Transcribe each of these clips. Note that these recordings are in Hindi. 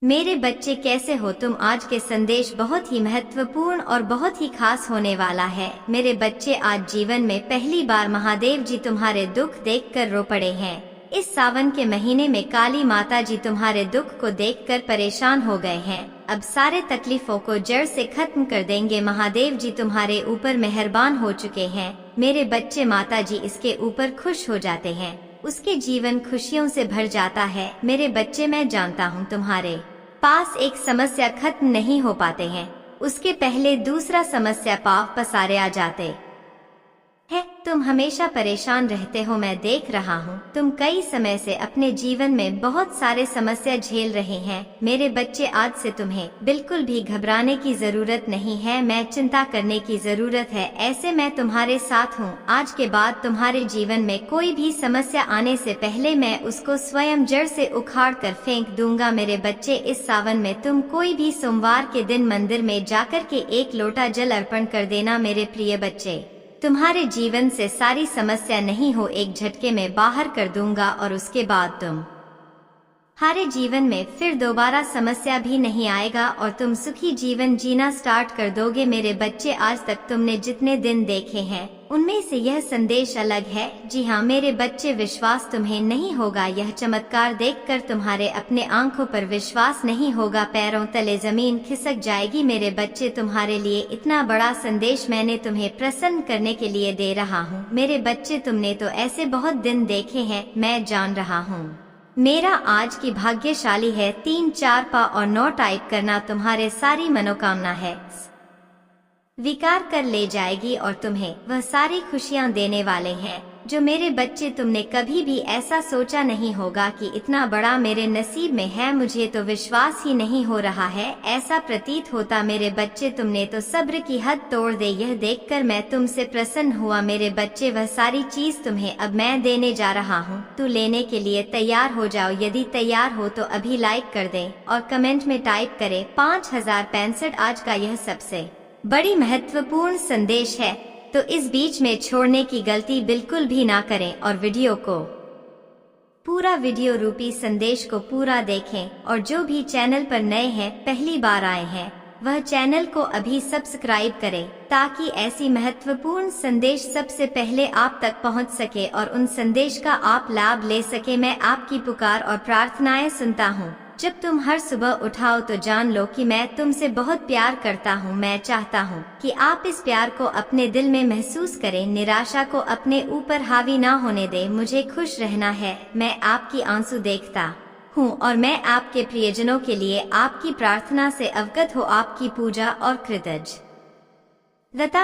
मेरे बच्चे कैसे हो तुम। आज के संदेश बहुत ही महत्वपूर्ण और बहुत ही खास होने वाला है। मेरे बच्चे, आज जीवन में पहली बार महादेव जी तुम्हारे दुख देखकर रो पड़े हैं। इस सावन के महीने में काली माता जी तुम्हारे दुख को देखकर परेशान हो गए हैं। अब सारे तकलीफों को जड़ से खत्म कर देंगे। महादेव जी तुम्हारे ऊपर मेहरबान हो चुके हैं। मेरे बच्चे, माता जी इसके ऊपर खुश हो जाते हैं, उसके जीवन खुशियों से भर जाता है। मेरे बच्चे, मैं जानता हूँ तुम्हारे पास एक समस्या खत्म नहीं हो पाते हैं, उसके पहले दूसरा समस्या पाव पसारे आ जाते है। तुम हमेशा परेशान रहते हो, मैं देख रहा हूँ। तुम कई समय से अपने जीवन में बहुत सारे समस्या झेल रहे हैं। मेरे बच्चे, आज से तुम्हें बिल्कुल भी घबराने की जरूरत नहीं है, मैं चिंता करने की जरूरत है। ऐसे मैं तुम्हारे साथ हूँ। आज के बाद तुम्हारे जीवन में कोई भी समस्या आने से पहले मैं उसको स्वयं जड़ से उखाड़ कर फेंक दूंगा। मेरे बच्चे, इस सावन में तुम कोई भी सोमवार के दिन मंदिर में जाकर के 1 लोटा जल अर्पण कर देना। मेरे प्रिय बच्चे, तुम्हारे जीवन से सारी समस्या नहीं हो एक झटके में बाहर कर दूंगा और उसके बाद तुम्हारे जीवन में फिर दोबारा समस्या भी नहीं आएगा और तुम सुखी जीवन जीना स्टार्ट कर दोगे। मेरे बच्चे, आज तक तुमने जितने दिन देखे हैं उनमें से यह संदेश अलग है। जी हाँ मेरे बच्चे, विश्वास तुम्हें नहीं होगा। यह चमत्कार देखकर तुम्हारे अपने आंखों पर विश्वास नहीं होगा, पैरों तले जमीन खिसक जाएगी। मेरे बच्चे, तुम्हारे लिए इतना बड़ा संदेश मैंने तुम्हें प्रसन्न करने के लिए दे रहा हूँ। मेरे बच्चे, तुमने तो ऐसे बहुत दिन देखे हैं, मैं जान रहा हूँ। मेरा आज की भाग्यशाली है 3 4 पा और 9 टाइप करना तुम्हारे सारी मनोकामना है विकार कर ले जाएगी और तुम्हें वह सारी खुशियां देने वाले हैं जो मेरे बच्चे तुमने कभी भी ऐसा सोचा नहीं होगा कि इतना बड़ा मेरे नसीब में है। मुझे तो विश्वास ही नहीं हो रहा है, ऐसा प्रतीत होता। मेरे बच्चे, तुमने तो सब्र की हद तोड़ दे। यह देखकर मैं तुमसे प्रसन्न हुआ। मेरे बच्चे, वह सारी चीज तुम्हें अब मैं देने जा रहा हूँ, तू लेने के लिए तैयार हो जाओ। यदि तैयार हो तो अभी लाइक कर दे और कमेंट में टाइप करे 5065। आज का यह सबसे बड़ी महत्वपूर्ण संदेश है, तो इस बीच में छोड़ने की गलती बिल्कुल भी ना करें और वीडियो को पूरा वीडियो रूपी संदेश को पूरा देखें। और जो भी चैनल पर नए हैं, पहली बार आए हैं, वह चैनल को अभी सब्सक्राइब करें ताकि ऐसी महत्वपूर्ण संदेश सबसे पहले आप तक पहुंच सके और उन संदेश का आप लाभ ले सके। मैं आपकी पुकार और प्रार्थनाएं सुनता हूं। जब तुम हर सुबह उठाओ तो जान लो कि मैं तुमसे बहुत प्यार करता हूँ। मैं चाहता हूँ कि आप इस प्यार को अपने दिल में महसूस करें, निराशा को अपने ऊपर हावी ना होने दें। मुझे खुश रहना है, मैं आपकी आंसू देखता हूँ और मैं आपके प्रियजनों के लिए आपकी प्रार्थना से अवगत हो। आपकी पूजा और कृतज्ञता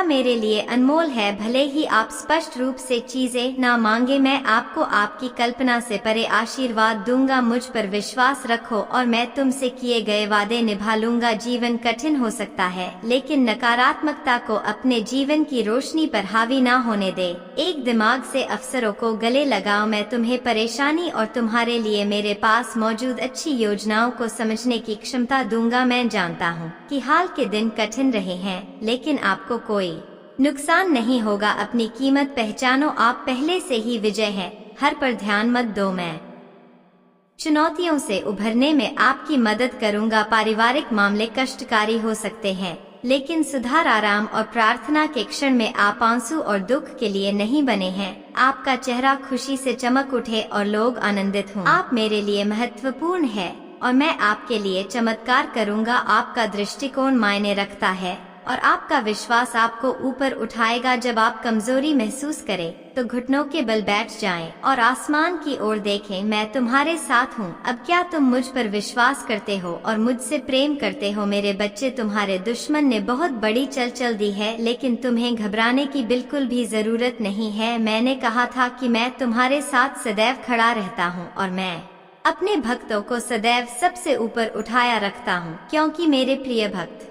मेरे लिए अनमोल है। भले ही आप स्पष्ट रूप से चीजें ना मांगे, मैं आपको आपकी कल्पना से परे आशीर्वाद दूंगा। मुझ पर विश्वास रखो और मैं तुमसे किए गए वादे निभा लूंगा। जीवन कठिन हो सकता है, लेकिन नकारात्मकता को अपने जीवन की रोशनी पर हावी ना होने दे। एक दिमाग से अवसरों को गले लगाओ। मैं तुम्हें परेशानी और तुम्हारे लिए मेरे पास मौजूद अच्छी योजनाओं को समझने की क्षमता दूंगा। मैं जानता हूँ कि हाल के दिन कठिन रहे हैं, लेकिन आपको कोई नुकसान नहीं होगा। अपनी कीमत पहचानो, आप पहले से ही विजय हैं। हर पर ध्यान मत दो, मैं चुनौतियों से उभरने में आपकी मदद करूंगा। पारिवारिक मामले कष्टकारी हो सकते हैं, लेकिन सुधार, आराम और प्रार्थना के क्षण में आप आंसू और दुख के लिए नहीं बने हैं। आपका चेहरा खुशी से चमक उठे और लोग आनंदित हों। आप मेरे लिए महत्वपूर्ण है और मैं आपके लिए चमत्कार करूंगा। आपका दृष्टिकोण मायने रखता है और आपका विश्वास आपको ऊपर उठाएगा। जब आप कमजोरी महसूस करें तो घुटनों के बल बैठ जाएं और आसमान की ओर देखें। मैं तुम्हारे साथ हूँ। अब क्या तुम मुझ पर विश्वास करते हो और मुझसे प्रेम करते हो? मेरे बच्चे, तुम्हारे दुश्मन ने बहुत बड़ी चल दी है, लेकिन तुम्हें घबराने की बिल्कुल भी जरूरत नहीं है। मैंने कहा था कि मैं तुम्हारे साथ सदैव खड़ा रहता हूँ और मैं अपने भक्तों को सदैव सबसे ऊपर उठाया रखता हूँ, क्योंकि मेरे प्रिय भक्त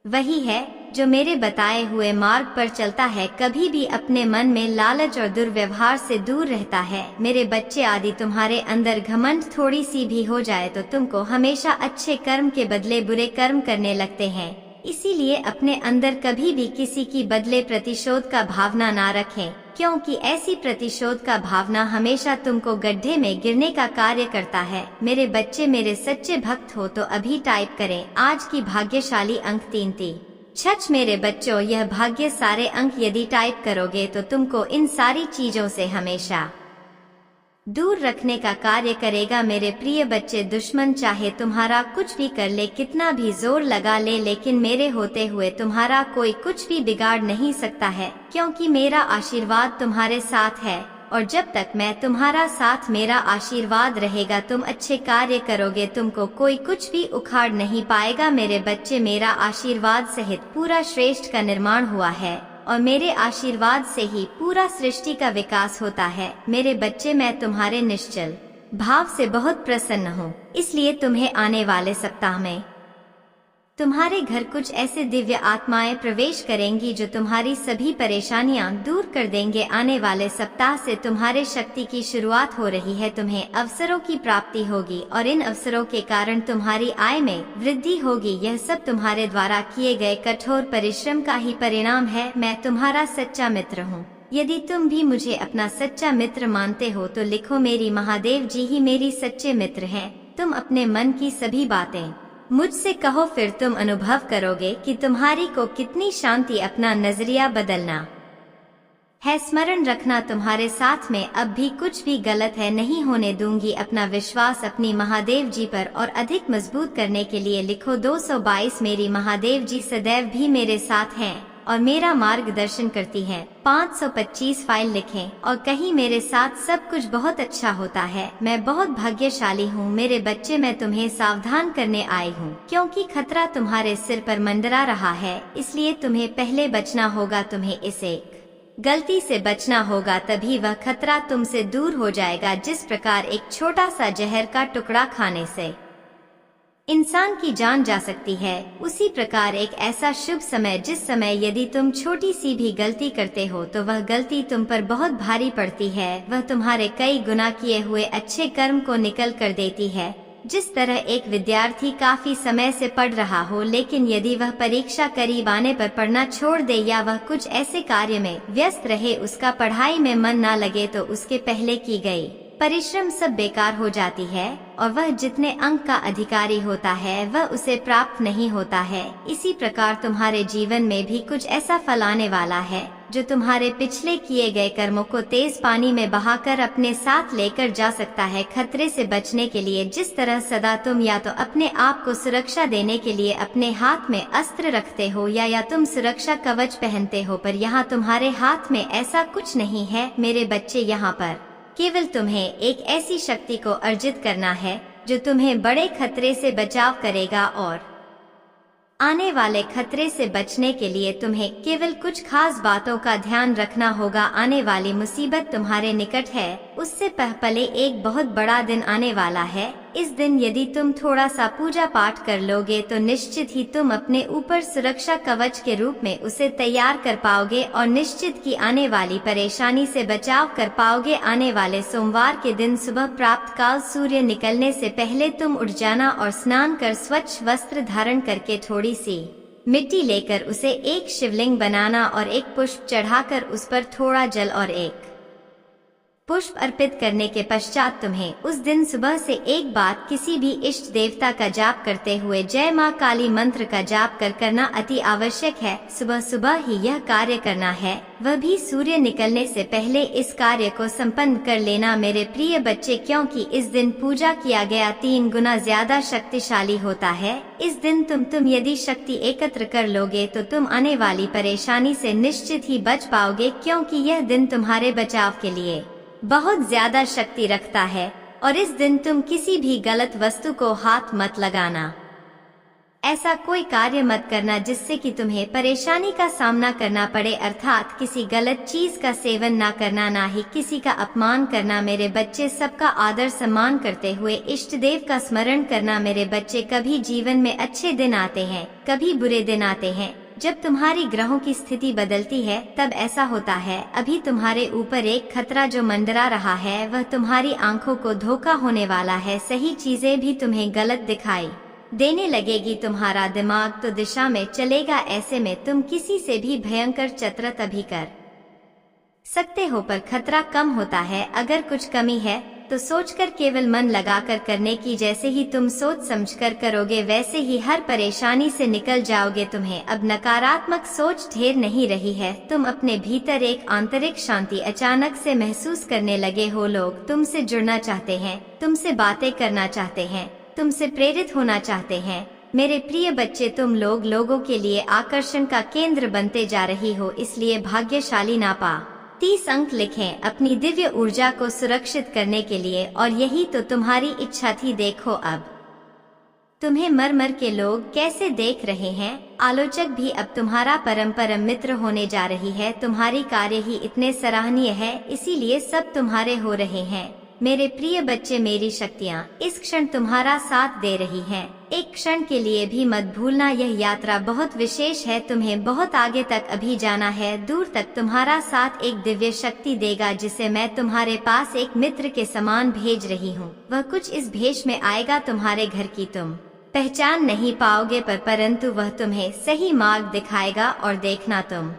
वही है जो मेरे बताए हुए मार्ग पर चलता है, कभी भी अपने मन में लालच और दुर्व्यवहार से दूर रहता है। मेरे बच्चे, आदि तुम्हारे अंदर घमंड थोड़ी सी भी हो जाए तो तुमको हमेशा अच्छे कर्म के बदले बुरे कर्म करने लगते हैं। इसीलिए अपने अंदर कभी भी किसी की बदले प्रतिशोध का भावना ना रखें, क्योंकि ऐसी प्रतिशोध का भावना हमेशा तुमको गड्ढे में गिरने का कार्य करता है। मेरे बच्चे मेरे सच्चे भक्त हो तो अभी टाइप करें आज की भाग्यशाली अंक 3 छच। मेरे बच्चों, यह भाग्य सारे अंक यदि टाइप करोगे तो तुमको इन सारी चीजों से हमेशा दूर रखने का कार्य करेगा। मेरे प्रिय बच्चे, दुश्मन चाहे तुम्हारा कुछ भी कर ले, कितना भी जोर लगा ले, लेकिन मेरे होते हुए तुम्हारा कोई कुछ भी बिगाड़ नहीं सकता है, क्योंकि मेरा आशीर्वाद तुम्हारे साथ है। और जब तक मैं तुम्हारा साथ, मेरा आशीर्वाद रहेगा, तुम अच्छे कार्य करोगे, तुमको कोई कुछ भी उखाड़ नहीं पाएगा। मेरे बच्चे, मेरा आशीर्वाद सहित पूरा श्रेष्ठ का निर्माण हुआ है और मेरे आशीर्वाद से ही पूरा सृष्टि का विकास होता है। मेरे बच्चे, मैं तुम्हारे निश्चल भाव से बहुत प्रसन्न हूँ, इसलिए तुम्हें आने वाले सप्ताह में तुम्हारे घर कुछ ऐसे दिव्य आत्माएं प्रवेश करेंगी जो तुम्हारी सभी परेशानियां दूर कर देंगे। आने वाले सप्ताह से तुम्हारे शक्ति की शुरुआत हो रही है, तुम्हें अवसरों की प्राप्ति होगी और इन अवसरों के कारण तुम्हारी आय में वृद्धि होगी। यह सब तुम्हारे द्वारा किए गए कठोर परिश्रम का ही परिणाम है। मैं तुम्हारा सच्चा मित्र हूँ। यदि तुम भी मुझे अपना सच्चा मित्र मानते हो तो लिखो, मेरी महादेव जी ही मेरी सच्चे मित्र हैं। तुम अपने मन की सभी बातें मुझसे कहो, फिर तुम अनुभव करोगे कि तुम्हारी को कितनी शांति। अपना नजरिया बदलना है, स्मरण रखना तुम्हारे साथ में अब भी कुछ भी गलत है नहीं होने दूंगी। अपना विश्वास अपनी महादेव जी पर और अधिक मजबूत करने के लिए लिखो 222, मेरी महादेव जी सदैव भी मेरे साथ हैं और मेरा मार्गदर्शन करती है। 525 फाइल लिखें और कहीं मेरे साथ सब कुछ बहुत अच्छा होता है। मैं बहुत भाग्यशाली हूँ। मेरे बच्चे, मैं तुम्हें सावधान करने आई हूँ, क्योंकि खतरा तुम्हारे सिर पर मंडरा रहा है, इसलिए तुम्हें पहले बचना होगा। तुम्हें इसे गलती से बचना होगा, तभी वह खतरा तुमसे दूर हो जाएगा। जिस प्रकार एक छोटा सा जहर का टुकड़ा खाने से इंसान की जान जा सकती है, उसी प्रकार एक ऐसा शुभ समय जिस समय यदि तुम छोटी सी भी गलती करते हो तो वह गलती तुम पर बहुत भारी पड़ती है। वह तुम्हारे कई गुना किए हुए अच्छे कर्म को निकल कर देती है। जिस तरह एक विद्यार्थी काफी समय से पढ़ रहा हो, लेकिन यदि वह परीक्षा करीब आने पर पढ़ना छोड़ दे या वह कुछ ऐसे कार्य में व्यस्त रहे, उसका पढ़ाई में मन न लगे, तो उसके पहले की गई परिश्रम सब बेकार हो जाती है और वह जितने अंक का अधिकारी होता है वह उसे प्राप्त नहीं होता है। इसी प्रकार तुम्हारे जीवन में भी कुछ ऐसा फल आने वाला है जो तुम्हारे पिछले किए गए कर्मों को तेज पानी में बहाकर अपने साथ लेकर जा सकता है। खतरे से बचने के लिए जिस तरह सदा तुम या तो अपने आप को सुरक्षा देने के लिए अपने हाथ में अस्त्र रखते हो या तुम सुरक्षा कवच पहनते हो, पर यहाँ तुम्हारे हाथ में ऐसा कुछ नहीं है। मेरे बच्चे, यहाँ पर केवल तुम्हें एक ऐसी शक्ति को अर्जित करना है जो तुम्हें बड़े खतरे से बचाव करेगा और आने वाले खतरे से बचने के लिए तुम्हें केवल कुछ खास बातों का ध्यान रखना होगा। आने वाली मुसीबत तुम्हारे निकट है, उससे पहले एक बहुत बड़ा दिन आने वाला है। इस दिन यदि तुम थोड़ा सा पूजा पाठ कर लोगे तो निश्चित ही तुम अपने ऊपर सुरक्षा कवच के रूप में उसे तैयार कर पाओगे और निश्चित की आने वाली परेशानी से बचाव कर पाओगे। आने वाले सोमवार के दिन सुबह प्राप्त काल सूर्य निकलने से पहले तुम उठ जाना और स्नान कर स्वच्छ वस्त्र धारण करके थोड़ी सी मिट्टी लेकर उसे एक शिवलिंग बनाना और एक पुष्प चढ़ाकर उस पर थोड़ा जल और एक पुष्प अर्पित करने के पश्चात तुम्हें उस दिन सुबह से एक बार किसी भी इष्ट देवता का जाप करते हुए जय माँ काली मंत्र का जाप करना अति आवश्यक है। सुबह सुबह ही यह कार्य करना है, वह भी सूर्य निकलने से पहले इस कार्य को संपन्न कर लेना मेरे प्रिय बच्चे, क्योंकि इस दिन पूजा किया गया 3 गुना ज्यादा शक्तिशाली होता है। इस दिन तुम यदि शक्ति एकत्र कर लोगे तो तुम आने वाली परेशानी से निश्चित ही बच पाओगे, क्योंकि यह दिन तुम्हारे बचाव के लिए बहुत ज्यादा शक्ति रखता है। और इस दिन तुम किसी भी गलत वस्तु को हाथ मत लगाना। ऐसा कोई कार्य मत करना जिससे कि तुम्हें परेशानी का सामना करना पड़े, अर्थात किसी गलत चीज का सेवन ना करना, ना ही किसी का अपमान करना। मेरे बच्चे, सबका आदर सम्मान करते हुए इष्ट देव का स्मरण करना। मेरे बच्चे, कभी जीवन में अच्छे दिन आते हैं, कभी बुरे दिन आते हैं। जब तुम्हारी ग्रहों की स्थिति बदलती है तब ऐसा होता है। अभी तुम्हारे ऊपर एक खतरा जो मंडरा रहा है, वह तुम्हारी आंखों को धोखा होने वाला है। सही चीजें भी तुम्हें गलत दिखाई देने लगेगी। तुम्हारा दिमाग तो दिशा में चलेगा। ऐसे में तुम किसी से भी भयंकर चतुर तभी कर सकते हो, पर खतरा कम होता है। अगर कुछ कमी है तो सोचकर, केवल मन लगाकर करने की। जैसे ही तुम सोच समझकर करोगे वैसे ही हर परेशानी से निकल जाओगे। तुम्हें अब नकारात्मक सोच ढेर नहीं रही है। तुम अपने भीतर एक आंतरिक शांति अचानक से महसूस करने लगे हो। लोग तुमसे जुड़ना चाहते हैं, तुमसे बातें करना चाहते हैं, तुमसे प्रेरित होना चाहते हैं। मेरे प्रिय बच्चे, तुम लोगों के लिए आकर्षण का केंद्र बनते जा रही हो, इसलिए भाग्यशाली ना पा 30 अंक लिखें अपनी दिव्य ऊर्जा को सुरक्षित करने के लिए। और यही तो तुम्हारी इच्छा थी। देखो अब तुम्हें मर के लोग कैसे देख रहे हैं। आलोचक भी अब तुम्हारा परम मित्र होने जा रही है। तुम्हारी कार्य ही इतने सराहनीय है, इसीलिए सब तुम्हारे हो रहे हैं। मेरे प्रिय बच्चे, मेरी शक्तियाँ इस क्षण तुम्हारा साथ दे रही हैं। एक क्षण के लिए भी मत भूलना, यह यात्रा बहुत विशेष है। तुम्हें बहुत आगे तक अभी जाना है। दूर तक तुम्हारा साथ एक दिव्य शक्ति देगा, जिसे मैं तुम्हारे पास एक मित्र के समान भेज रही हूँ। वह कुछ इस भेष में आएगा तुम्हारे घर की। तुम पहचान नहीं पाओगे, परंतु वह तुम्हें सही मार्ग दिखाएगा। और देखना, तुम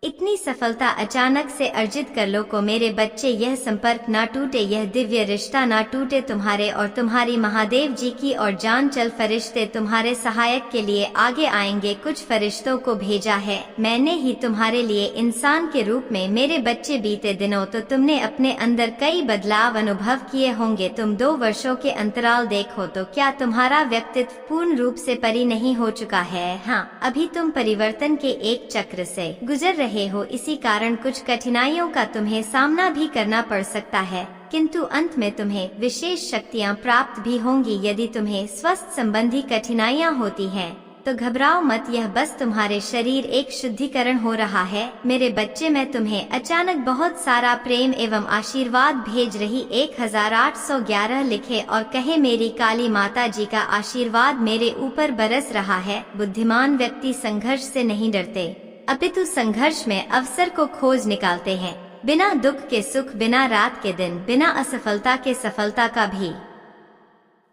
इतनी सफलता अचानक से अर्जित कर लो को मेरे बच्चे। यह संपर्क ना टूटे, यह दिव्य रिश्ता ना टूटे तुम्हारे और तुम्हारी महादेव जी की। और जान चल, फरिश्ते तुम्हारे सहायक के लिए आगे आएंगे। कुछ फरिश्तों को भेजा है मैंने ही तुम्हारे लिए इंसान के रूप में। मेरे बच्चे, बीते दिनों तो तुमने अपने अंदर कई बदलाव अनुभव किए होंगे। तुम 2 वर्षों के अंतराल देखो तो क्या तुम्हारा व्यक्तित्व पूर्ण रूप से परी नहीं हो चुका है? हाँ, अभी तुम परिवर्तन के एक चक्र से गुजर रहे हो। इसी कारण कुछ कठिनाइयों का तुम्हें सामना भी करना पड़ सकता है, किंतु अंत में तुम्हें विशेष शक्तियां प्राप्त भी होंगी। यदि तुम्हें स्वास्थ्य संबंधी कठिनाइयां होती हैं तो घबराओ मत, यह बस तुम्हारे शरीर एक शुद्धिकरण हो रहा है। मेरे बच्चे, मैं तुम्हें अचानक बहुत सारा प्रेम एवं आशीर्वाद भेज रही। 1811 लिखे और कहे, मेरी काली माता जी का आशीर्वाद मेरे ऊपर बरस रहा है। बुद्धिमान व्यक्ति संघर्ष से नहीं डरते, अपितु संघर्ष में अवसर को खोज निकालते हैं। बिना दुख के सुख, बिना रात के दिन, बिना असफलता के सफलता का भी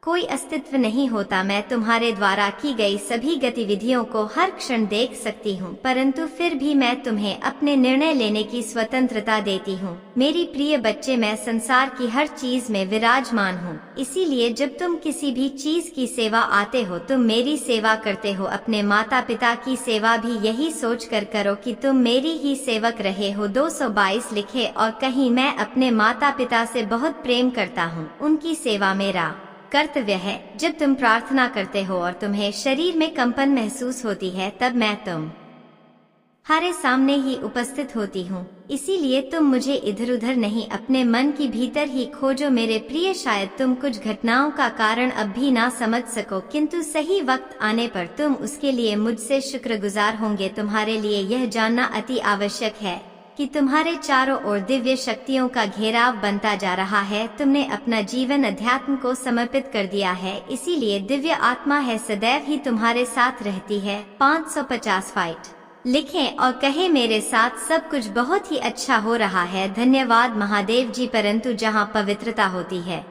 कोई अस्तित्व नहीं होता। मैं तुम्हारे द्वारा की गई सभी गतिविधियों को हर क्षण देख सकती हूँ, परंतु फिर भी मैं तुम्हें अपने निर्णय लेने की स्वतंत्रता देती हूँ। मेरी प्रिय बच्चे, मैं संसार की हर चीज में विराजमान हूँ, इसीलिए जब तुम किसी भी चीज की सेवा आते हो, तुम मेरी सेवा करते हो। अपने माता पिता की सेवा भी यही सोच कर करो कि तुम मेरी ही सेवक रहे हो। 222 लिखे और कहीं, मैं अपने माता पिता से बहुत प्रेम करता हूँ, उनकी सेवा मेरा कर्तव्य है। जब तुम प्रार्थना करते हो और तुम्हें शरीर में कंपन महसूस होती है, तब मैं तुम्हारे सामने ही उपस्थित होती हूँ। इसीलिए तुम मुझे इधर उधर नहीं, अपने मन की भीतर ही खोजो। मेरे प्रिय, शायद तुम कुछ घटनाओं का कारण अब भी ना समझ सको, किंतु सही वक्त आने पर तुम उसके लिए मुझसे शुक्रगुजार होंगे। तुम्हारे लिए यह जानना अति आवश्यक है कि तुम्हारे चारों ओर दिव्य शक्तियों का घेराव बनता जा रहा है। तुमने अपना जीवन अध्यात्म को समर्पित कर दिया है, इसीलिए दिव्य आत्मा है सदैव ही तुम्हारे साथ रहती है। 550 फाइट लिखें और कहे, मेरे साथ सब कुछ बहुत ही अच्छा हो रहा है। धन्यवाद महादेव जी। परंतु जहाँ पवित्रता होती है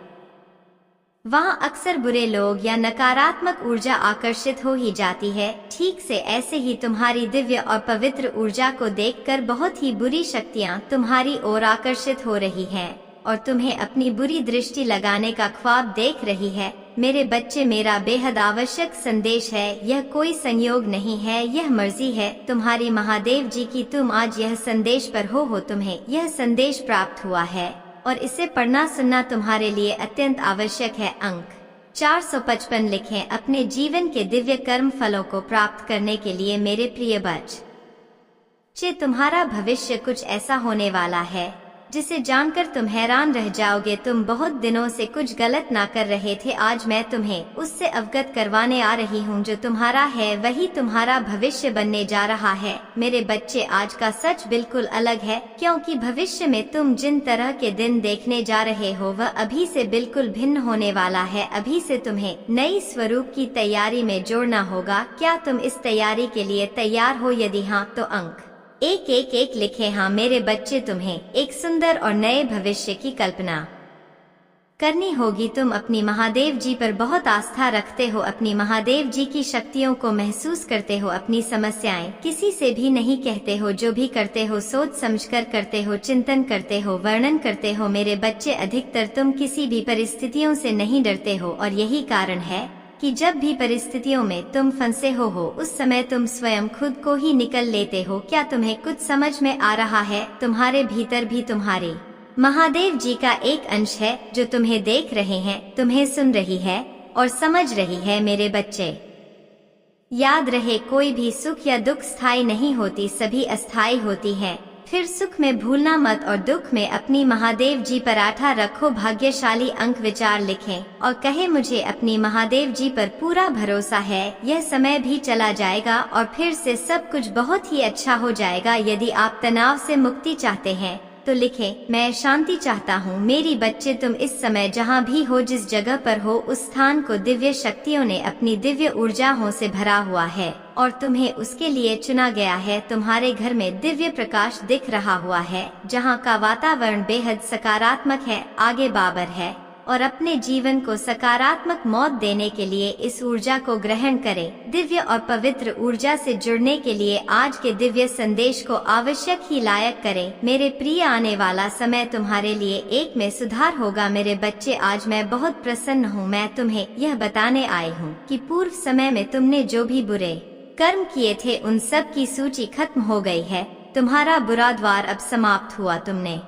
वहाँ अक्सर बुरे लोग या नकारात्मक ऊर्जा आकर्षित हो ही जाती है। ठीक से ऐसे ही तुम्हारी दिव्य और पवित्र ऊर्जा को देखकर बहुत ही बुरी शक्तियाँ तुम्हारी ओर आकर्षित हो रही हैं और तुम्हें अपनी बुरी दृष्टि लगाने का ख्वाब देख रही है। मेरे बच्चे, मेरा बेहद आवश्यक संदेश है। यह कोई संयोग नहीं है, यह मर्जी है तुम्हारी महादेव जी की। तुम आज यह संदेश पर हो, तुम्हें यह संदेश प्राप्त हुआ है और इसे पढ़ना सुनना तुम्हारे लिए अत्यंत आवश्यक है। अंक 455 लिखें अपने जीवन के दिव्य कर्म फलों को प्राप्त करने के लिए। मेरे प्रिय बच्चे, तुम्हारा भविष्य कुछ ऐसा होने वाला है जिसे जानकर तुम हैरान रह जाओगे। तुम बहुत दिनों से कुछ गलत ना कर रहे थे, आज मैं तुम्हें उससे अवगत करवाने आ रही हूँ। जो तुम्हारा है वही तुम्हारा भविष्य बनने जा रहा है। मेरे बच्चे, आज का सच बिल्कुल अलग है, क्योंकि भविष्य में तुम जिन तरह के दिन देखने जा रहे हो वह अभी से बिल्कुल भिन्न होने वाला है। अभी से तुम्हें नई स्वरूप की तैयारी में जोड़ना होगा। क्या तुम इस तैयारी के लिए तैयार हो? यदि हाँ तो अंक 111 लिखे। हाँ मेरे बच्चे, तुम्हें एक सुंदर और नए भविष्य की कल्पना करनी होगी। तुम अपनी महादेव जी पर बहुत आस्था रखते हो, अपनी महादेव जी की शक्तियों को महसूस करते हो, अपनी समस्याएं किसी से भी नहीं कहते हो, जो भी करते हो सोच समझकर करते हो, चिंतन करते हो, वर्णन करते हो। मेरे बच्चे, अधिकतर तुम किसी भी परिस्थितियों से नहीं डरते हो और यही कारण है कि जब भी परिस्थितियों में तुम फंसे हो उस समय तुम स्वयं खुद को ही निकल लेते हो। क्या तुम्हें कुछ समझ में आ रहा है? तुम्हारे भीतर भी तुम्हारे महादेव जी का एक अंश है जो तुम्हें देख रहे हैं, तुम्हें सुन रही है और समझ रही है। मेरे बच्चे, याद रहे, कोई भी सुख या दुख स्थायी नहीं होती, सभी अस्थायी होती हैं। फिर सुख में भूलना मत और दुख में अपनी महादेव जी पर आस्था रखो। भाग्यशाली अंक विचार लिखें और कहे, मुझे अपनी महादेव जी पर पूरा भरोसा है, यह समय भी चला जाएगा और फिर से सब कुछ बहुत ही अच्छा हो जाएगा। यदि आप तनाव से मुक्ति चाहते हैं तो लिखें, मैं शांति चाहता हूँ। मेरी बच्चे, तुम इस समय जहाँ भी हो, जिस जगह पर हो, उस स्थान को दिव्य शक्तियों ने अपनी दिव्य ऊर्जाओं से भरा हुआ है और तुम्हें उसके लिए चुना गया है। तुम्हारे घर में दिव्य प्रकाश दिख रहा हुआ है, जहाँ का वातावरण बेहद सकारात्मक है, आगे बाबर है और अपने जीवन को सकारात्मक मौत देने के लिए इस ऊर्जा को ग्रहण करें। दिव्य और पवित्र ऊर्जा से जुड़ने के लिए आज के दिव्य संदेश को आवश्यक ही लायक करें। मेरे प्रिय, आने वाला समय तुम्हारे लिए एक में सुधार होगा। मेरे बच्चे, आज मैं बहुत प्रसन्न हूँ। मैं तुम्हें यह बताने आई हूँ कि पूर्व समय में तुमने जो भी बुरे कर्म किए थे उन सब की सूची खत्म हो गई है। तुम्हारा बुरा द्वार अब समाप्त हुआ। तुमने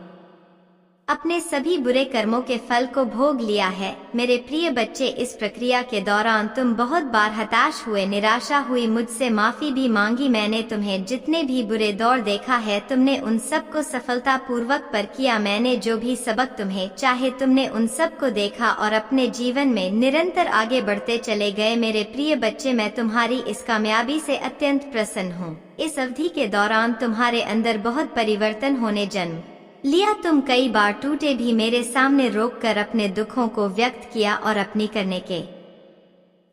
अपने सभी बुरे कर्मों के फल को भोग लिया है। मेरे प्रिय बच्चे, इस प्रक्रिया के दौरान तुम बहुत बार हताश हुए, निराशा हुई, मुझसे माफी भी मांगी। मैंने तुम्हें जितने भी बुरे दौर देखा है, तुमने उन सब को सफलता पूर्वक पर किया। मैंने जो भी सबक तुम्हें चाहे, तुमने उन सब को देखा और अपने जीवन में निरंतर आगे बढ़ते चले गए। मेरे प्रिय बच्चे, मैं तुम्हारी इस कामयाबी से अत्यंत प्रसन्न हूँ। इस अवधि के दौरान तुम्हारे अंदर बहुत परिवर्तन होने जन्म लिया। तुम कई बार टूटे भी मेरे सामने रोककर अपने दुखों को व्यक्त किया और अपनी करने के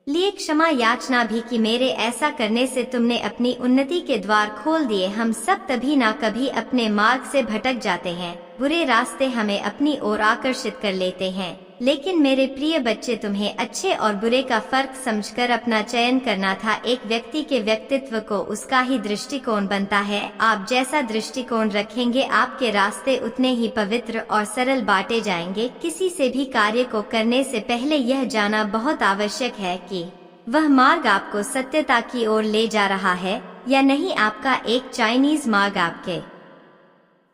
लिए क्षमा याचना भी की। मेरे ऐसा करने से तुमने अपनी उन्नति के द्वार खोल दिए। हम सब तभी ना कभी अपने मार्ग से भटक जाते हैं, बुरे रास्ते हमें अपनी ओर आकर्षित कर लेते हैं। लेकिन मेरे प्रिय बच्चे, तुम्हें अच्छे और बुरे का फर्क समझकर अपना चयन करना था। एक व्यक्ति के व्यक्तित्व को उसका ही दृष्टिकोण बनता है। आप जैसा दृष्टिकोण रखेंगे, आपके रास्ते उतने ही पवित्र और सरल बांटे जाएंगे। किसी से भी कार्य को करने से पहले यह जानना बहुत आवश्यक है कि वह मार्ग आपको सत्यता की ओर ले जा रहा है या नहीं। आपका एक चाइनीज मार्ग आपके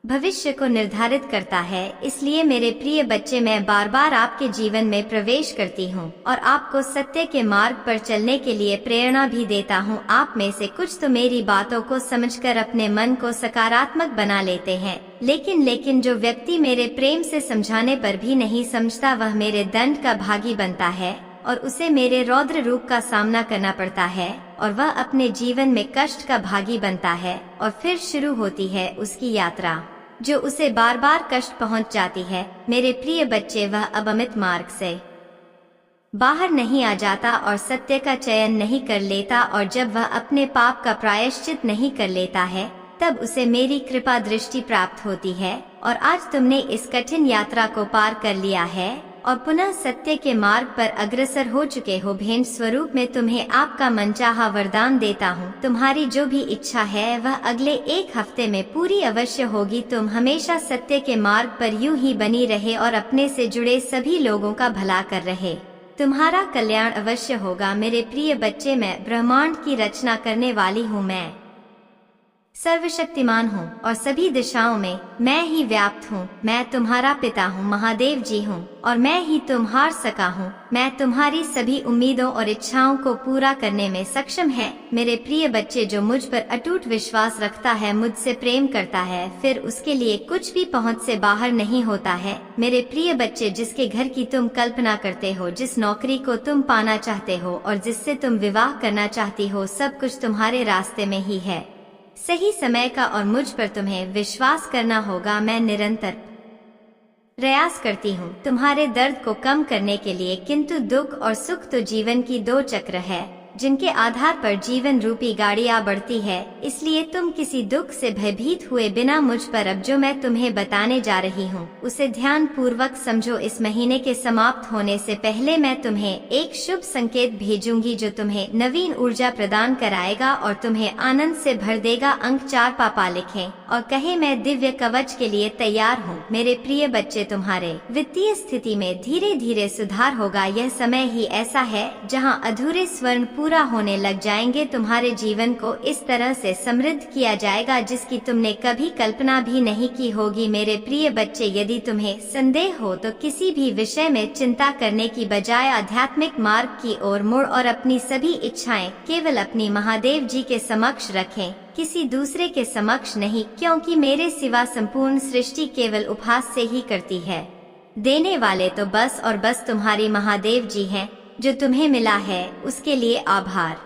भविष्य को निर्धारित करता है। इसलिए मेरे प्रिय बच्चे, मैं बार बार आपके जीवन में प्रवेश करती हूँ और आपको सत्य के मार्ग पर चलने के लिए प्रेरणा भी देता हूँ। आप में से कुछ तो मेरी बातों को समझकर अपने मन को सकारात्मक बना लेते हैं, लेकिन जो व्यक्ति मेरे प्रेम से समझाने पर भी नहीं समझता, वह मेरे दंड का भागी बनता है और उसे मेरे रौद्र रूप का सामना करना पड़ता है और वह अपने जीवन में कष्ट का भागी बनता है। और फिर शुरू होती है उसकी यात्रा, जो उसे बार बार कष्ट पहुंच जाती है। मेरे प्रिय बच्चे, वह अब अमित मार्ग से बाहर नहीं आ जाता और सत्य का चयन नहीं कर लेता, और जब वह अपने पाप का प्रायश्चित नहीं कर लेता है, तब उसे मेरी कृपा दृष्टि प्राप्त होती है। और आज तुमने इस कठिन यात्रा को पार कर लिया है और पुनः सत्य के मार्ग पर अग्रसर हो चुके हो। भेंट स्वरूप में तुम्हें आपका मनचाहा वरदान देता हूँ। तुम्हारी जो भी इच्छा है वह अगले एक हफ्ते में पूरी अवश्य होगी। तुम हमेशा सत्य के मार्ग पर यूं ही बनी रहे और अपने से जुड़े सभी लोगों का भला कर रहे। तुम्हारा कल्याण अवश्य होगा। मेरे प्रिय बच्चे, मैं ब्रह्मांड की रचना करने वाली हूँ। मैं सर्वशक्तिमान हूँ और सभी दिशाओं में मैं ही व्याप्त हूँ। मैं तुम्हारा पिता हूँ, महादेव जी हूँ, और मैं ही तुम हार सका हूँ। मैं तुम्हारी सभी उम्मीदों और इच्छाओं को पूरा करने में सक्षम है। मेरे प्रिय बच्चे, जो मुझ पर अटूट विश्वास रखता है, मुझसे प्रेम करता है, फिर उसके लिए कुछ भी पहुँच से बाहर नहीं होता है। मेरे प्रिय बच्चे, जिसके घर की तुम कल्पना करते हो, जिस नौकरी को तुम पाना चाहते हो और जिससे तुम विवाह करना चाहती हो, सब कुछ तुम्हारे रास्ते में ही है, सही समय का, और मुझ पर तुम्हें विश्वास करना होगा। मैं निरंतर प्रयास करती हूँ तुम्हारे दर्द को कम करने के लिए, किंतु दुख और सुख तो जीवन की दो चक्र है जिनके आधार पर जीवन रूपी गाड़ियाँ बढ़ती है। इसलिए तुम किसी दुख से भयभीत हुए बिना मुझ पर अब जो मैं तुम्हें बताने जा रही हूँ उसे ध्यान पूर्वक समझो। इस महीने के समाप्त होने से पहले मैं तुम्हें एक शुभ संकेत भेजूंगी जो तुम्हें नवीन ऊर्जा प्रदान कराएगा और तुम्हें आनंद से भर देगा। अंक 4 पापा लिखें और कहे मैं दिव्य कवच के लिए तैयार हूँ। मेरे प्रिय बच्चे, तुम्हारे वित्तीय स्थिति में धीरे धीरे सुधार होगा। यह समय ही ऐसा है जहाँ अधूरे स्वर्ण पूरा होने लग जाएंगे। तुम्हारे जीवन को इस तरह से समृद्ध किया जाएगा जिसकी तुमने कभी कल्पना भी नहीं की होगी। मेरे प्रिय बच्चे, यदि तुम्हें संदेह हो तो किसी भी विषय में चिंता करने की बजाय आध्यात्मिक मार्ग की ओर मुड़ और अपनी सभी इच्छाएं केवल अपनी महादेव जी के समक्ष रखें, किसी दूसरे के समक्ष नहीं, क्योंकि मेरे सिवा संपूर्ण सृष्टि केवल उपहास से ही करती है। देने वाले तो बस और बस तुम्हारी महादेव जी हैं। जो तुम्हें मिला है उसके लिए आभार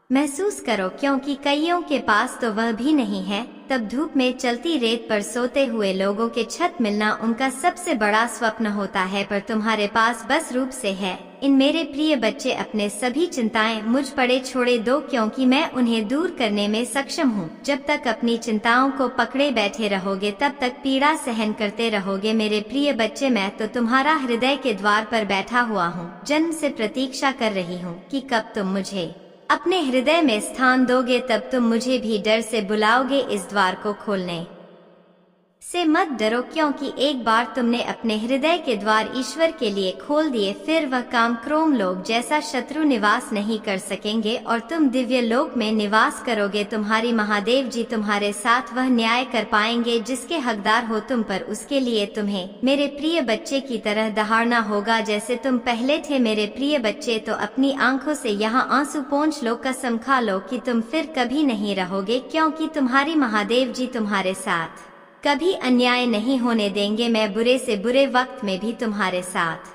महसूस करो, क्योंकि कईयों के पास तो वह भी नहीं है। तब धूप में चलती रेत पर सोते हुए लोगों के छत मिलना उनका सबसे बड़ा स्वप्न होता है, पर तुम्हारे पास बस रूप से है। इन मेरे प्रिय बच्चे, अपने सभी चिंताएं मुझ पड़े छोड़े दो, क्योंकि मैं उन्हें दूर करने में सक्षम हूँ। जब तक अपनी चिंताओं को पकड़े बैठे रहोगे तब तक पीड़ा सहन करते रहोगे। मेरे प्रिय बच्चे, मैं तो तुम्हारा हृदय के द्वार पर बैठा हुआ हूँ। जन्म से प्रतीक्षा कर रही हूँ कि कब तुम मुझे अपने हृदय में स्थान दोगे, तब तुम मुझे भी डर से बुलाओगे। इस द्वार को खोलने से मत डरो, क्योंकि एक बार तुमने अपने हृदय के द्वार ईश्वर के लिए खोल दिए, फिर वह काम क्रोम लोक जैसा शत्रु निवास नहीं कर सकेंगे और तुम दिव्य लोक में निवास करोगे। तुम्हारी महादेव जी तुम्हारे साथ वह न्याय कर पाएंगे जिसके हकदार हो तुम, पर उसके लिए तुम्हें मेरे प्रिय बच्चे की तरह दहाड़ना होगा जैसे तुम पहले थे। मेरे प्रिय बच्चे, तो अपनी आंखों से यहाँ आंसू पोंछ लो, कसम खा लो कि तुम फिर कभी नहीं रहोगे, क्योंकि तुम्हारी महादेव जी तुम्हारे साथ कभी अन्याय नहीं होने देंगे। मैं बुरे से बुरे वक्त में भी तुम्हारे साथ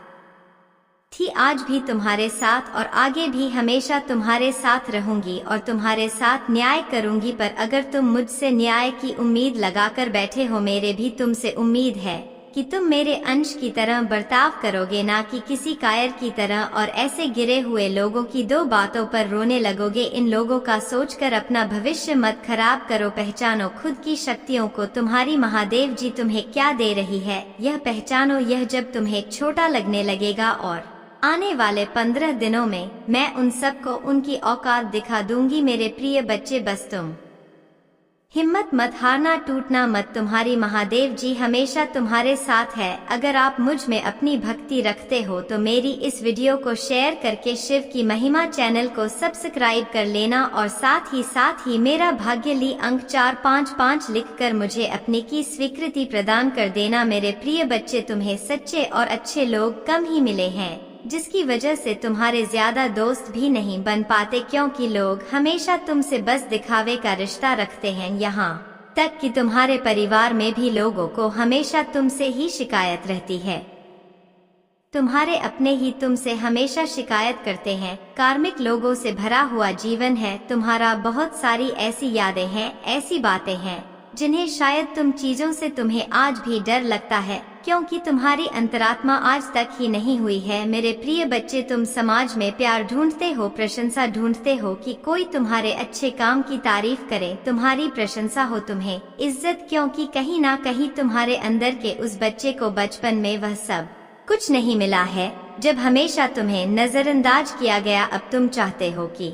थी, आज भी तुम्हारे साथ और आगे भी हमेशा तुम्हारे साथ रहूंगी और तुम्हारे साथ न्याय करूंगी। पर अगर तुम मुझसे न्याय की उम्मीद लगाकर बैठे हो, मेरे भी तुमसे उम्मीद है कि तुम मेरे अंश की तरह बर्ताव करोगे, ना कि किसी कायर की तरह, और ऐसे गिरे हुए लोगों की दो बातों पर रोने लगोगे। इन लोगों का सोचकर अपना भविष्य मत खराब करो। पहचानो खुद की शक्तियों को। तुम्हारी महादेव जी तुम्हें क्या दे रही है यह पहचानो। यह जब तुम्हें छोटा लगने लगेगा और आने वाले 15 दिनों में मैं उन सबको उनकी औकात दिखा दूंगी। मेरे प्रिय बच्चे, बस तुम हिम्मत मत हारना, टूटना मत। तुम्हारी महादेव जी हमेशा तुम्हारे साथ है। अगर आप मुझ में अपनी भक्ति रखते हो तो मेरी इस वीडियो को शेयर करके शिव की महिमा चैनल को सब्सक्राइब कर लेना और साथ ही मेरा भाग्य ली अंक 455 लिखकर मुझे अपनी की स्वीकृति प्रदान कर देना। मेरे प्रिय बच्चे, तुम्हें सच्चे और अच्छे लोग कम ही मिले हैं, जिसकी वजह से तुम्हारे ज्यादा दोस्त भी नहीं बन पाते, क्योंकि लोग हमेशा तुमसे बस दिखावे का रिश्ता रखते हैं। यहाँ तक कि तुम्हारे परिवार में भी लोगों को हमेशा तुमसे ही शिकायत रहती है। तुम्हारे अपने ही तुमसे हमेशा शिकायत करते हैं। कार्मिक लोगों से भरा हुआ जीवन है तुम्हारा। बहुत सारी ऐसी यादें हैं, ऐसी बातें हैं जिन्हें शायद तुम चीजों से तुम्हें आज भी डर लगता है, क्योंकि तुम्हारी अंतरात्मा आज तक ही नहीं हुई है। मेरे प्रिय बच्चे, तुम समाज में प्यार ढूंढते हो, प्रशंसा ढूंढते हो कि कोई तुम्हारे अच्छे काम की तारीफ करे, तुम्हारी प्रशंसा हो, तुम्हें इज्जत, क्योंकि कहीं ना कहीं तुम्हारे अंदर के उस बच्चे को बचपन में वह सब कुछ नहीं मिला है जब हमेशा तुम्हें नजरअंदाज किया गया। अब तुम चाहते हो कि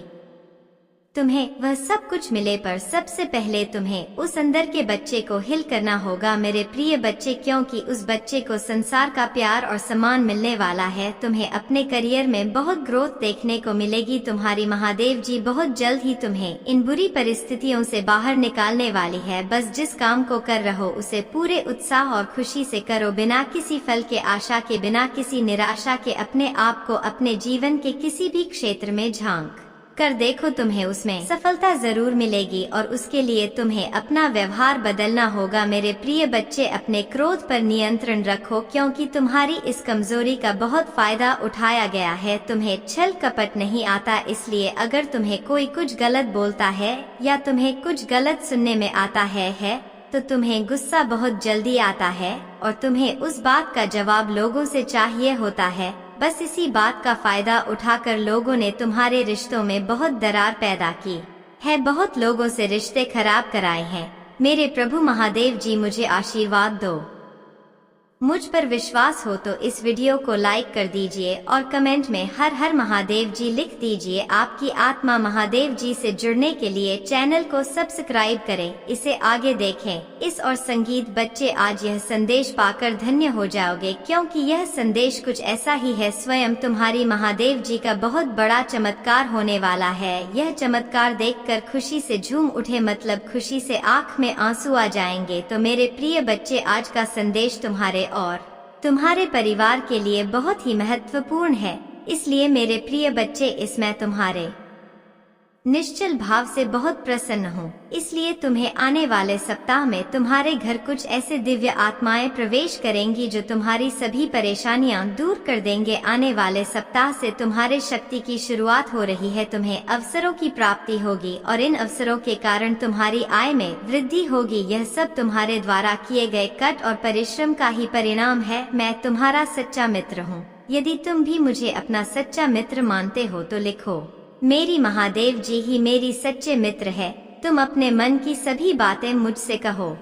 तुम्हें वह सब कुछ मिले, पर सबसे पहले तुम्हें उस अंदर के बच्चे को हिल करना होगा। मेरे प्रिय बच्चे, क्योंकि उस बच्चे को संसार का प्यार और सम्मान मिलने वाला है। तुम्हें अपने करियर में बहुत ग्रोथ देखने को मिलेगी। तुम्हारी महादेव जी बहुत जल्द ही तुम्हें इन बुरी परिस्थितियों से बाहर निकालने वाली है। बस जिस काम को कर रहो उसे पूरे उत्साह और खुशी से करो, बिना किसी फल के आशा के, बिना किसी निराशा के। अपने आप को अपने जीवन के किसी भी क्षेत्र में झांक कर देखो, तुम्हें उसमें सफलता जरूर मिलेगी और उसके लिए तुम्हें अपना व्यवहार बदलना होगा। मेरे प्रिय बच्चे, अपने क्रोध पर नियंत्रण रखो, क्योंकि तुम्हारी इस कमजोरी का बहुत फायदा उठाया गया है। तुम्हें छल कपट नहीं आता, इसलिए अगर तुम्हें कोई कुछ गलत बोलता है या तुम्हें कुछ गलत सुनने में आता है तो तुम्हें गुस्सा बहुत जल्दी आता है और तुम्हें उस बात का जवाब लोगों से चाहिए होता है। बस इसी बात का फायदा उठाकर लोगों ने तुम्हारे रिश्तों में बहुत दरार पैदा की है, बहुत लोगों से रिश्ते खराब कराए हैं। मेरे प्रभु महादेव जी मुझे आशीर्वाद दो। मुझ पर विश्वास हो तो इस वीडियो को लाइक कर दीजिए और कमेंट में हर हर महादेव जी लिख दीजिए। आपकी आत्मा महादेव जी से जुड़ने के लिए चैनल को सब्सक्राइब करें, इसे आगे देखें। इस और संगीत बच्चे आज यह संदेश पाकर धन्य हो जाओगे, क्योंकि यह संदेश कुछ ऐसा ही है। स्वयं तुम्हारी महादेव जी का बहुत बड़ा चमत्कार होने वाला है। यह चमत्कार देखकर खुशी से झूम उठे, मतलब खुशी से आँख में आंसू आ जाएंगे। तो मेरे प्रिय बच्चे, आज का संदेश तुम्हारे और तुम्हारे परिवार के लिए बहुत ही महत्वपूर्ण है। इसलिए मेरे प्रिय बच्चे, इसमें तुम्हारे निश्चल भाव से बहुत प्रसन्न हूँ। इसलिए तुम्हें आने वाले सप्ताह में तुम्हारे घर कुछ ऐसे दिव्य आत्माएं प्रवेश करेंगी जो तुम्हारी सभी परेशानियां दूर कर देंगे। आने वाले सप्ताह से तुम्हारे शक्ति की शुरुआत हो रही है। तुम्हें अवसरों की प्राप्ति होगी और इन अवसरों के कारण तुम्हारी आय में वृद्धि होगी। यह सब तुम्हारे द्वारा किए गए कष्ट और परिश्रम का ही परिणाम है। मैं तुम्हारा सच्चा मित्र हूँ। यदि तुम भी मुझे अपना सच्चा मित्र मानते हो तो लिखो, मेरी महादेव जी ही मेरी सच्चे मित्र है। तुम अपने मन की सभी बातें मुझसे कहो,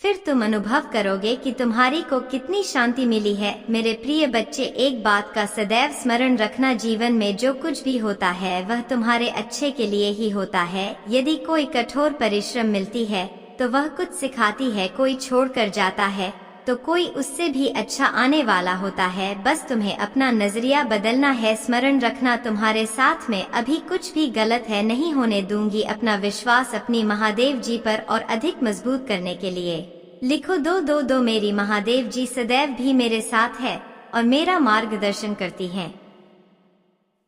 फिर तुम अनुभव करोगे कि तुम्हारी को कितनी शांति मिली है। मेरे प्रिय बच्चे, एक बात का सदैव स्मरण रखना, जीवन में जो कुछ भी होता है वह तुम्हारे अच्छे के लिए ही होता है। यदि कोई कठोर परिश्रम मिलती है तो वह कुछ सिखाती है, कोई छोड़कर जाता है तो कोई उससे भी अच्छा आने वाला होता है। बस तुम्हें अपना नजरिया बदलना है। स्मरण रखना, तुम्हारे साथ में अभी कुछ भी गलत है नहीं होने दूंगी। अपना विश्वास अपनी महादेव जी पर और अधिक मजबूत करने के लिए लिखो 222। मेरी महादेव जी सदैव भी मेरे साथ है और मेरा मार्गदर्शन करती हैं।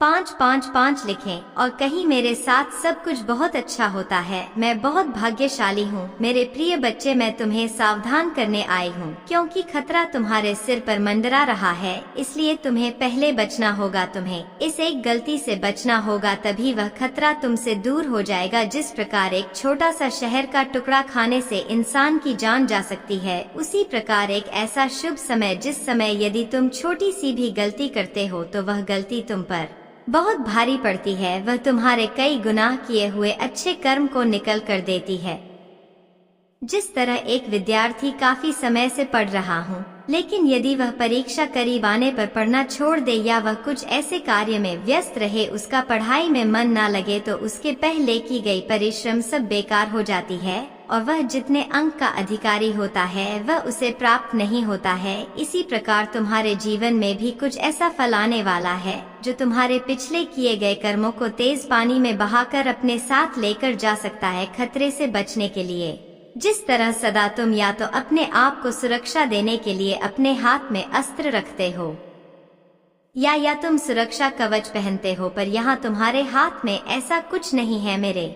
555 लिखें और कहीं मेरे साथ सब कुछ बहुत अच्छा होता है। मैं बहुत भाग्यशाली हूँ। मेरे प्रिय बच्चे, मैं तुम्हें सावधान करने आई हूँ, क्योंकि खतरा तुम्हारे सिर पर मंडरा रहा है। इसलिए तुम्हें पहले बचना होगा। तुम्हें इस एक गलती से बचना होगा, तभी वह खतरा तुमसे दूर हो जाएगा। जिस प्रकार एक छोटा सा शहर का टुकड़ा खाने से इंसान की जान जा सकती है, उसी प्रकार एक ऐसा शुभ समय, जिस समय यदि तुम छोटी सी भी गलती करते हो तो वह गलती तुम पर बहुत भारी पड़ती है। वह तुम्हारे कई गुनाह किए हुए अच्छे कर्म को निकल कर देती है। जिस तरह एक विद्यार्थी काफी समय से पढ़ रहा हूँ, लेकिन यदि वह परीक्षा करीब आने पर पढ़ना छोड़ दे या वह कुछ ऐसे कार्य में व्यस्त रहे, उसका पढ़ाई में मन ना लगे, तो उसके पहले की गई परिश्रम सब बेकार हो जाती है और वह जितने अंक का अधिकारी होता है वह उसे प्राप्त नहीं होता है। इसी प्रकार तुम्हारे जीवन में भी कुछ ऐसा फल आने वाला है जो तुम्हारे पिछले किए गए कर्मों को तेज पानी में बहाकर अपने साथ लेकर जा सकता है। खतरे से बचने के लिए जिस तरह सदा तुम या तो अपने आप को सुरक्षा देने के लिए अपने हाथ में अस्त्र रखते हो या तुम सुरक्षा कवच पहनते हो, पर यहाँ तुम्हारे हाथ में ऐसा कुछ नहीं है। मेरे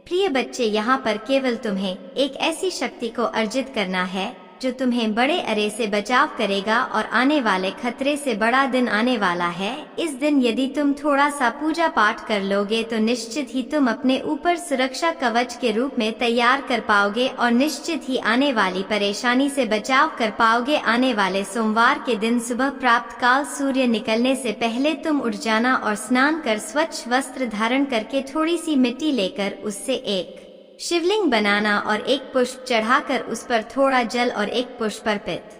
प्रिय बच्चे, यहाँ पर केवल तुम्हें एक ऐसी शक्ति को अर्जित करना है जो तुम्हें बड़े अरे से बचाव करेगा और आने वाले खतरे से बड़ा दिन आने वाला है। इस दिन यदि तुम थोड़ा सा पूजा पाठ कर लोगे तो निश्चित ही तुम अपने ऊपर सुरक्षा कवच के रूप में तैयार कर पाओगे और निश्चित ही आने वाली परेशानी से बचाव कर पाओगे। आने वाले सोमवार के दिन सुबह प्राप्त काल सूर्य निकलने से पहले तुम उठ जाना और स्नान कर स्वच्छ वस्त्र धारण करके थोड़ी सी मिट्टी लेकर उससे एक शिवलिंग बनाना और एक पुष्प चढ़ाकर उस पर थोड़ा जल और एक पुष्प अर्पित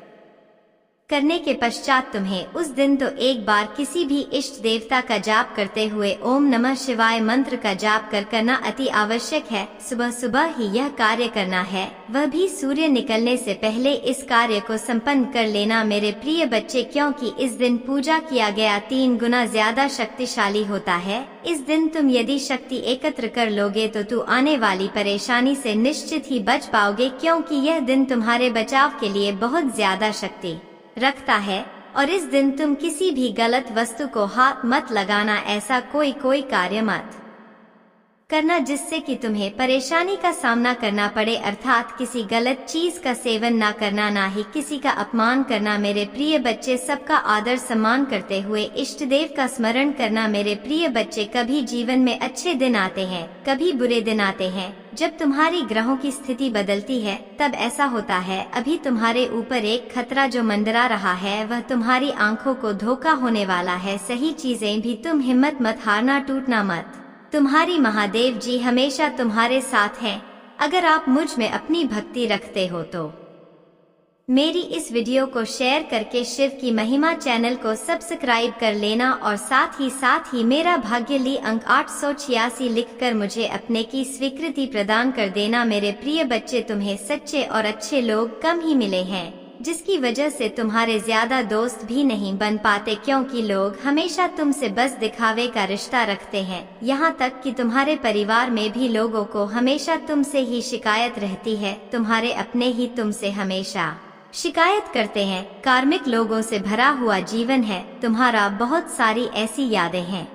करने के पश्चात तुम्हें उस दिन तो एक बार किसी भी इष्ट देवता का जाप करते हुए ओम नमः शिवाय मंत्र का जाप करना अति आवश्यक है। सुबह सुबह ही यह कार्य करना है, वह भी सूर्य निकलने से पहले इस कार्य को संपन्न कर लेना मेरे प्रिय बच्चे, क्योंकि इस दिन पूजा किया गया 3 गुना ज्यादा शक्तिशाली होता है। इस दिन तुम यदि शक्ति एकत्र कर लोगे तो तू आने वाली परेशानी से निश्चित ही बच पाओगे, क्योंकि यह दिन तुम्हारे बचाव के लिए बहुत ज्यादा शक्ति रखता है। और इस दिन तुम किसी भी गलत वस्तु को हाथ मत लगाना, ऐसा कोई कार्य मत करना जिससे कि तुम्हें परेशानी का सामना करना पड़े, अर्थात किसी गलत चीज का सेवन ना करना, ना ही किसी का अपमान करना। मेरे प्रिय बच्चे, सबका आदर सम्मान करते हुए इष्ट देव का स्मरण करना। मेरे प्रिय बच्चे, कभी जीवन में अच्छे दिन आते हैं, कभी बुरे दिन आते हैं। जब तुम्हारी ग्रहों की स्थिति बदलती है तब ऐसा होता है। अभी तुम्हारे ऊपर एक खतरा जो मंडरा रहा है, वह तुम्हारी आंखों को धोखा होने वाला है। सही चीजें भी तुम हिम्मत मत हारना, टूटना मत। तुम्हारी महादेव जी हमेशा तुम्हारे साथ हैं, अगर आप मुझ में अपनी भक्ति रखते हो तो। मेरी इस वीडियो को शेयर करके शिव की महिमा चैनल को सब्सक्राइब कर लेना और साथ ही मेरा भाग्यली अंक 886 लिखकर मुझे अपने की स्वीकृति प्रदान कर देना। मेरे प्रिय बच्चे, तुम्हें सच्चे और अच्छे लोग कम ही मिले हैं, जिसकी वजह से तुम्हारे ज्यादा दोस्त भी नहीं बन पाते, क्योंकि लोग हमेशा तुमसे बस दिखावे का रिश्ता रखते हैं। यहाँ तक कि तुम्हारे परिवार में भी लोगों को हमेशा तुमसे ही शिकायत रहती है। तुम्हारे अपने ही तुमसे हमेशा शिकायत करते हैं। कार्मिक लोगों से भरा हुआ जीवन है तुम्हारा। बहुत सारी ऐसी यादें हैं,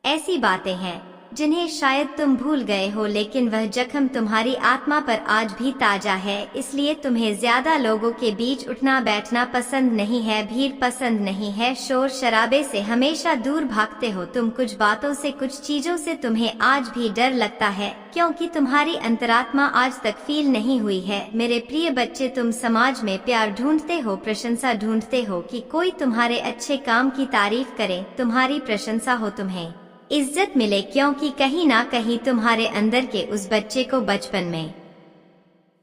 ऐसी बातें हैं जिन्हें शायद तुम भूल गए हो, लेकिन वह जख्म तुम्हारी आत्मा पर आज भी ताजा है। इसलिए तुम्हें ज्यादा लोगों के बीच उठना बैठना पसंद नहीं है, भीड़ पसंद नहीं है, शोर शराबे से हमेशा दूर भागते हो तुम। कुछ बातों से, कुछ चीजों से तुम्हें आज भी डर लगता है, क्योंकि तुम्हारी अंतरात्मा आज तक फील नहीं हुई है। मेरे प्रिय बच्चे, तुम समाज में प्यार ढूंढते हो, प्रशंसा ढूंढते हो कि कोई तुम्हारे अच्छे काम की तारीफ करे, तुम्हारी प्रशंसा हो, तुम्हें इज्जत मिले, क्योंकि कहीं ना कहीं तुम्हारे अंदर के उस बच्चे को बचपन में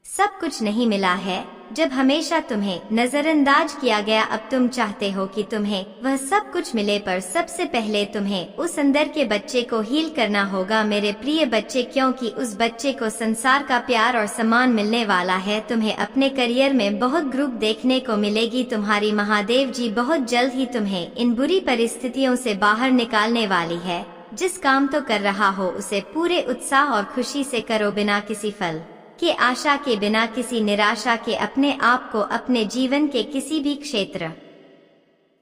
सब कुछ नहीं मिला है, जब हमेशा तुम्हें नजरअंदाज किया गया। अब तुम चाहते हो कि तुम्हें वह सब कुछ मिले, पर सबसे पहले तुम्हें उस अंदर के बच्चे को हील करना होगा मेरे प्रिय बच्चे, क्योंकि उस बच्चे को संसार का प्यार और सम्मान मिलने वाला है। तुम्हें अपने करियर में बहुत ग्रुप देखने को मिलेगी। तुम्हारी महादेव जी बहुत जल्द ही तुम्हें इन बुरी परिस्थितियों से बाहर निकालने वाली है। जिस काम तो कर रहा हो उसे पूरे उत्साह और खुशी से करो, बिना किसी फल के आशा के, बिना किसी निराशा के। अपने आप को अपने जीवन के किसी भी क्षेत्र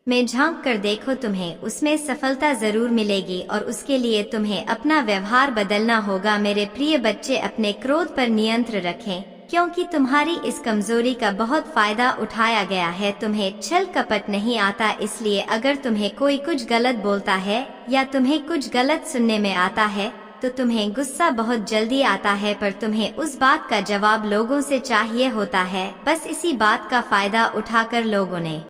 में झांक कर देखो, तुम्हें उसमें सफलता जरूर मिलेगी और उसके लिए तुम्हें अपना व्यवहार बदलना होगा। मेरे प्रिय बच्चे, अपने क्रोध पर नियंत्रण रखें, क्योंकि तुम्हारी इस कमजोरी का बहुत फायदा उठाया गया है। तुम्हें छल कपट नहीं आता, इसलिए अगर तुम्हें कोई कुछ गलत बोलता है या तुम्हें कुछ गलत सुनने में आता है तो तुम्हें गुस्सा बहुत जल्दी आता है, पर तुम्हें उस बात का जवाब लोगों से चाहिए होता है। बस इसी बात का फायदा उठाकर लोगों ने